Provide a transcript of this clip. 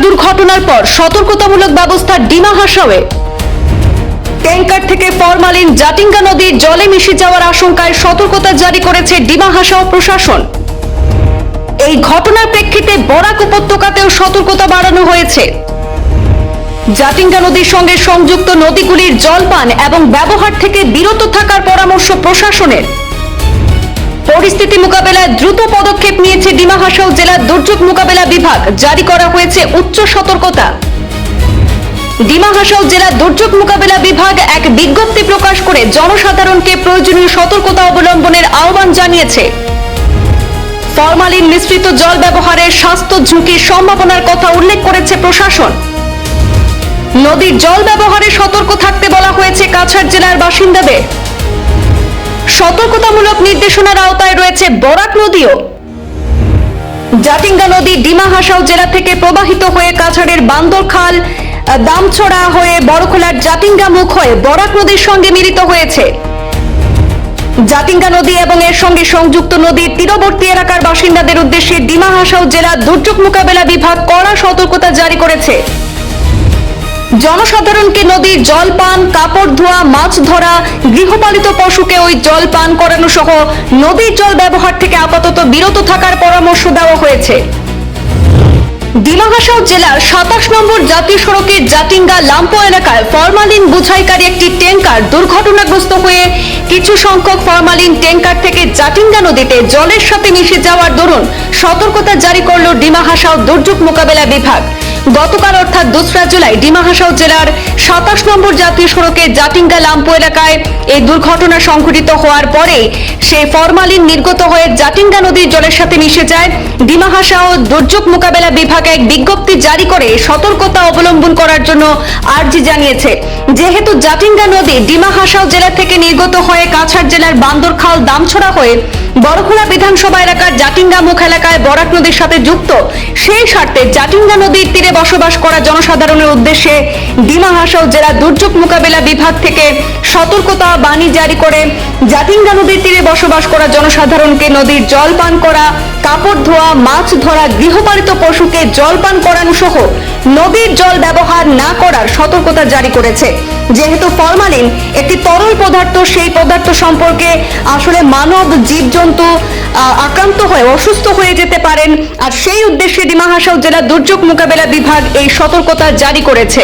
দুর্ঘটনার পর সতর্কতামূলক ব্যবস্থা ডিমা হাসাওয়ে। ট্যাঙ্কার থেকে ফরমালিন জাটিঙ্গা নদীর জলে মিশে যাওয়ার আশঙ্কায় সতর্কতা জারি করেছে ডিমা হাসাও প্রশাসন। এই ঘটনার প্রেক্ষিতে বরাক উপত্যকাতেও সতর্কতা বাড়ানো হয়েছে। জাটিঙ্গা নদীর সঙ্গে সংযুক্ত নদীগুলির জলপান এবং ব্যবহার থেকে বিরত থাকার পরামর্শ প্রশাসনের। পরিস্থিতি মোকাবেলায় দ্রুত পদক্ষেপ নিয়েছে ডিমা হাসাও জেলা দুর্যোগ মোকাবেলা বিভাগ। জারি করা হয়েছে উচ্চ সতর্কতা। ডিমা হাসাও জেলা দুর্যোগ মোকাবেলা বিভাগ এক বিজ্ঞপ্তি প্রকাশ করে জনসাধারণকে প্রয়োজনীয় সতর্কতা অবলম্বনের আহ্বান জানিয়েছে। ফরমালিন মিশ্রিত জল ব্যবহারের স্বাস্থ্য ঝুঁকির সম্ভাবনার কথা উল্লেখ করেছে প্রশাসন। নদীর জল ব্যবহারে সতর্ক থাকতে বলা হয়েছে কাছাড় জেলার বাসিন্দাদের। সতর্কতামূলক নির্দেশনার আওতায় রয়েছে বরাক নদীও। জাটিঙ্গা নদী ডিমা হাসাও জেলা থেকে প্রবাহিত হয়ে কাছাড়ের বান্দরখাল, দামছড়া হয়ে বড়খোলার জাটিঙ্গা মুখ হয়ে বরাক নদীর সঙ্গে মিলিত হয়েছে। জাটিঙ্গা নদী এবং এর সঙ্গে সংযুক্ত নদীর তীরবর্তী এলাকার বাসিন্দাদের উদ্দেশ্যে ডিমা হাসাও জেলা দুর্যোগ মোকাবেলা বিভাগ কড়া সতর্কতা জারি করেছে। জনসাধারণকে নদীর জল পান, কাপড় ধোয়া, মাছ ধরা, গৃহপালিত পশুকে ওই জল পান করানো সহ নদীর জল ব্যবহার থেকে আপাতত বিরত থাকার পরামর্শ দেওয়া হয়েছে। ডিমা হাসাও জেলার 27 নম্বর জাতীয় সড়কের জাটিঙ্গা লাম্পো এলাকায় ফরমালিন বোঝাইকারী একটি ট্যাঙ্কার দুর্ঘটনাগ্রস্ত হয়ে কিছু সংখ্যক ফরমালিন ট্যাঙ্কার থেকে জাটিঙ্গা নদীতে জলের সাথে মিশে যাওয়ার দরুন সতর্কতা জারি করল ডিমা হাসাও দুর্যোগ মোকাবেলা বিভাগ। গতকাল অর্থাৎ 2রা জুলাই ডিমা হাসাও জেলার 27 নম্বর জাতীয় সড়কের জাটিঙ্গা লাম্পো এলাকায় এই দুর্ঘটনা সংঘটিত হওয়ার পরে সেই ফরমালিন নির্গত হয়ে জাটিঙ্গা নদীর জলের সাথে মিশে যায়। ডিমা হাসাও দুর্যোগ মোকাবেলা বিভাগ এক বিজ্ঞপ্তি জারি করে সতর্কতা অবলম্বন করার জন্য আর্জি জানিয়েছে। যেহেতু জাটিঙ্গা নদী ডিমা হাসাও জেলা থেকে নির্গত হয়ে কাছাড় জেলার বান্দরখাল, দামছড়া হয়ে বড়খোলা বিধানসভা এলাকার জাটিঙ্গা মুখ এলাকায় বরাক নদীর সাথে যুক্ত, সেই স্বার্থে জাটিঙ্গা নদীর তীরে বসবাস করা জনসাধারণের উদ্দেশ্যে ডিমা হাসাও জেলা দুর্যোগ মোকাবেলা বিভাগ থেকে সতর্কতা বাণী জারি করে জাটিঙ্গা নদীর তীরে বসবাস করা জনসাধারণকে নদীর জল পান করা, কাপড় ধোয়া, মাছ ধরা, গৃহপালিত পশুকে জল পান করানো সহ নদীর জল ব্যবহার না করার সতর্কতা জারি করেছে। যেহেতু ফরমালিন একটি তরল পদার্থ, সেই পদার্থ সম্পর্কে আসলে মানব, জীবজন্তু আক্রান্ত হয়ে অসুস্থ হয়ে যেতে পারেন, আর সেই উদ্দেশ্যে ডিমা হাসাও জেলা দুর্যোগ মোকাবেলা বিভাগ এই সতর্কতা জারি করেছে।